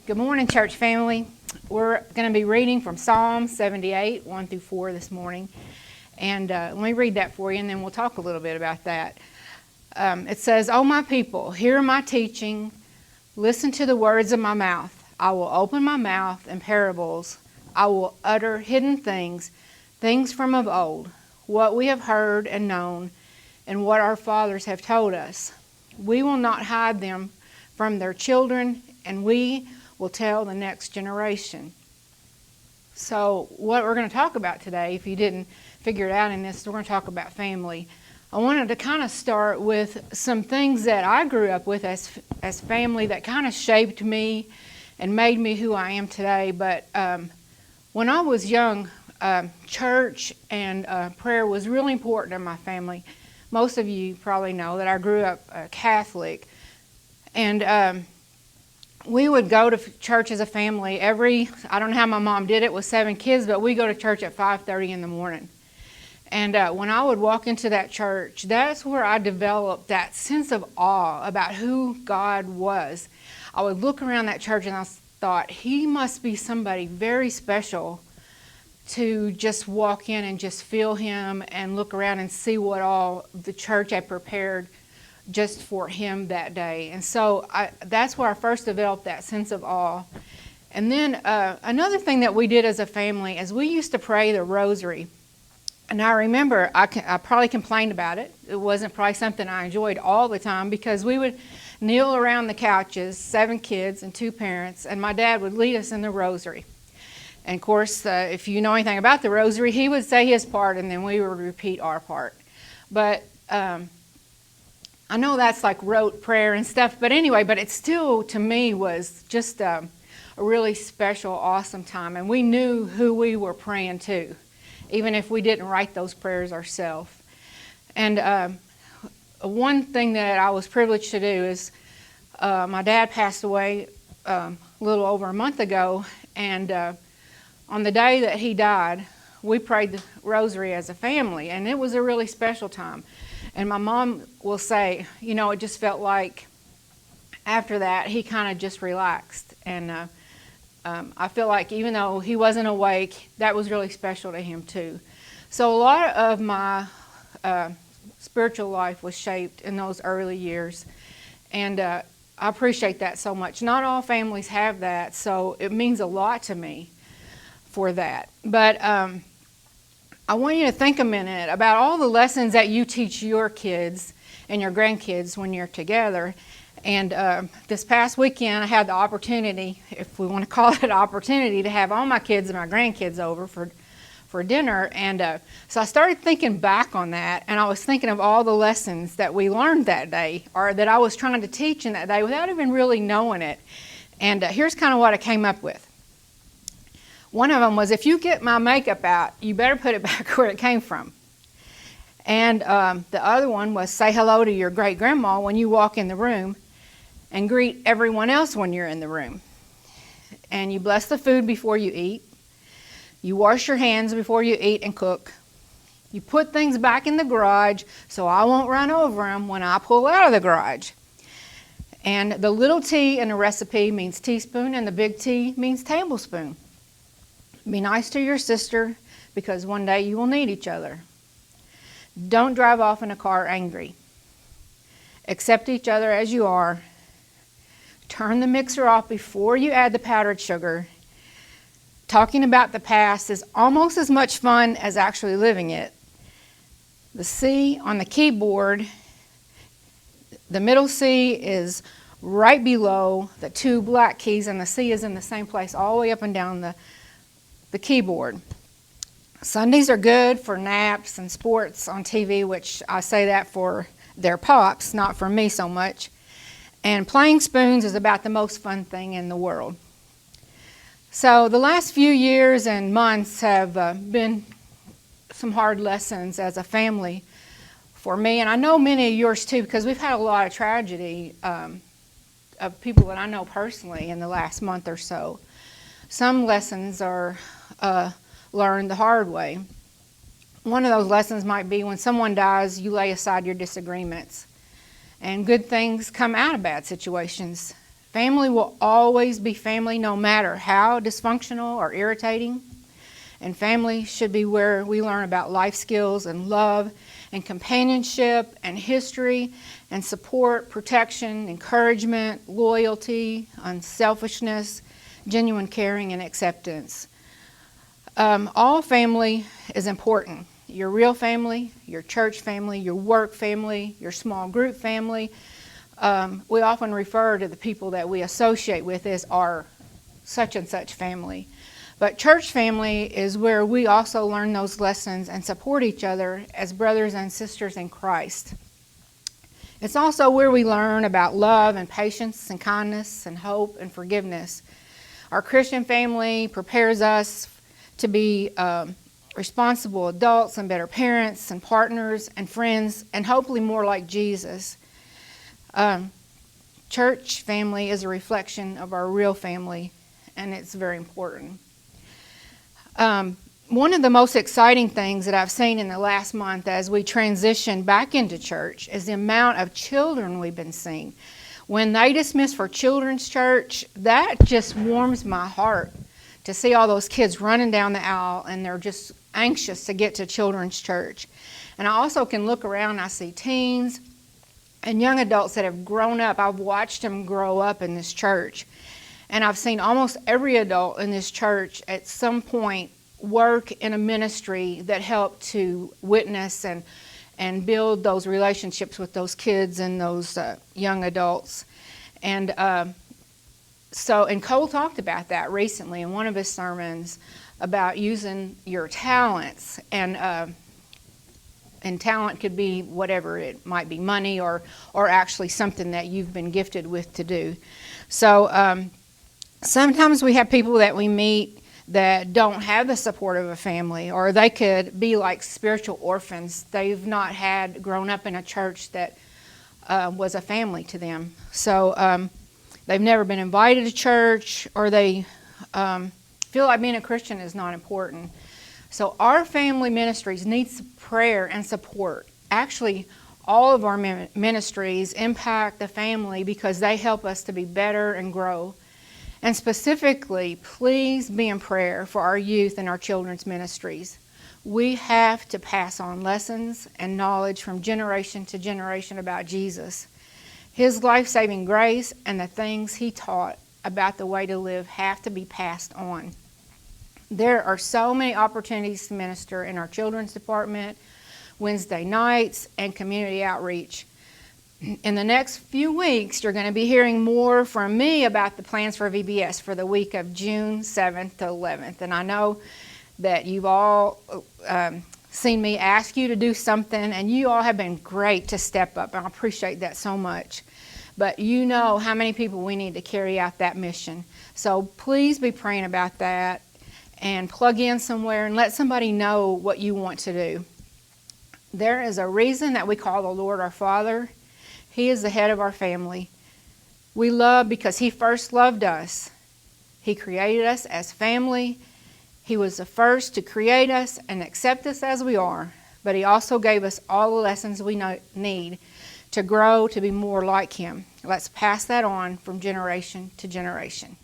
Good morning, church family. We're going to be reading from Psalm 78, 1 through 4 this morning. And let me read that for you, and then we'll talk a little bit about that. It says, "O my people, hear my teaching. Listen to the words of my mouth. I will open my mouth in parables. I will utter hidden things, things from of old, what we have heard and known, and what our fathers have told us. We will not hide them from their children, and we will tell the next generation." So what we're going to talk about today, if you didn't figure it out in this, we're going to talk about family. I wanted to kind of start with some things that I grew up with as family that kind of shaped me and made me who I am today. But when I was young, church and prayer was really important in my family. Most of you probably know that I grew up Catholic, and we would go to church as a family I don't know how my mom did it with 7 kids, but we go to church at 5:30 in the morning. And when I would walk into that church, that's where I developed that sense of awe about who God was. I would look around that church and I thought, he must be somebody very special to just walk in and just feel him and look around and see what all the church had prepared just for him that day. And so that's where I first developed that sense of awe. And then another thing that we did as a family is we used to pray the rosary. And I remember I probably complained about it. It wasn't probably something I enjoyed all the time, because we would kneel around the couches, 7 kids and 2 parents, and my dad would lead us in the rosary. And of course, if you know anything about the rosary, he would say his part and then we would repeat our part. But I know that's like rote prayer and stuff, but anyway, but it still, to me, was just a really special, awesome time. And we knew who we were praying to, even if we didn't write those prayers ourselves. And one thing that I was privileged to do is my dad passed away a little over a month ago, and on the day that he died, we prayed the rosary as a family, and it was a really special time. And my mom will say, it just felt like after that, he kind of just relaxed. And I feel like even though he wasn't awake, that was really special to him too. So a lot of my spiritual life was shaped in those early years. And I appreciate that so much. Not all families have that, so it means a lot to me for that. But I want you to think a minute about all the lessons that you teach your kids and your grandkids when you're together. And this past weekend, I had the opportunity, if we want to call it an opportunity, to have all my kids and my grandkids over for dinner. And so I started thinking back on that, and I was thinking of all the lessons that we learned that day, or that I was trying to teach in that day without even really knowing it. And here's kind of what I came up with. One of them was, if you get my makeup out, you better put it back where it came from. And the other one was, say hello to your great-grandma when you walk in the room, and greet everyone else when you're in the room. And you bless the food before you eat. You wash your hands before you eat and cook. You put things back in the garage so I won't run over them when I pull out of the garage. And the little t in the recipe means teaspoon, and the big T means tablespoon. Be nice to your sister, because one day you will need each other. Don't drive off in a car angry. Accept each other as you are. Turn the mixer off before you add the powdered sugar. Talking about the past is almost as much fun as actually living it. The C on the keyboard, the middle C is right below the 2 black keys, and the C is in the same place all the way up and down the keyboard. Sundays are good for naps and sports on TV, which I say that for their pops, not for me so much. And playing spoons is about the most fun thing in the world. So the last few years and months have been some hard lessons as a family for me, and I know many of yours too, because we've had a lot of tragedy of people that I know personally in the last month or so. Some lessons are learned the hard way. One of those lessons might be, when someone dies, you lay aside your disagreements, and good things come out of bad situations. Family will always be family no matter how dysfunctional or irritating. And family should be where we learn about life skills and love and companionship and history and support, protection, encouragement, loyalty, unselfishness, genuine caring, and acceptance. All family is important. Your real family, your church family, your work family, your small group family. We often refer to the people that we associate with as our such and such family. But church family is where we also learn those lessons and support each other as brothers and sisters in Christ. It's also where we learn about love and patience and kindness and hope and forgiveness. Our Christian family prepares us to be responsible adults and better parents and partners and friends and hopefully more like Jesus. Church family is a reflection of our real family, and it's very important. One of the most exciting things that I've seen in the last month as we transition back into church is the amount of children we've been seeing. When they dismiss for children's church, that just warms my heart to see all those kids running down the aisle, and they're just anxious to get to children's church. And I also can look around and I see teens and young adults that have grown up. I've watched them grow up in this church. And I've seen almost every adult in this church at some point work in a ministry that helped to witness and build those relationships with those kids and those young adults. And Cole talked about that recently in one of his sermons about using your talents. And talent could be whatever. It might be money or actually something that you've been gifted with to do. So sometimes we have people that we meet that don't have the support of a family, or they could be like spiritual orphans. They've not had grown up in a church that was a family to them. So they've never been invited to church, or they feel like being a Christian is not important. So our family ministries needs prayer and support. Actually, all of our ministries impact the family because they help us to be better and grow. And specifically, please be in prayer for our youth and our children's ministries. We have to pass on lessons and knowledge from generation to generation about Jesus. His life-saving grace and the things he taught about the way to live have to be passed on. There are so many opportunities to minister in our children's department, Wednesday nights, and community outreach. In the next few weeks, you're going to be hearing more from me about the plans for VBS for the week of June 7th to 11th. And I know that you've all seen me ask you to do something, and you all have been great to step up, and I appreciate that so much. But you know how many people we need to carry out that mission. So please be praying about that and plug in somewhere and let somebody know what you want to do. There is a reason that we call the Lord our Father. He is the head of our family. We love because He first loved us. He created us as family. He was the first to create us and accept us as we are. But He also gave us all the lessons we need to grow to be more like Him. Let's pass that on from generation to generation.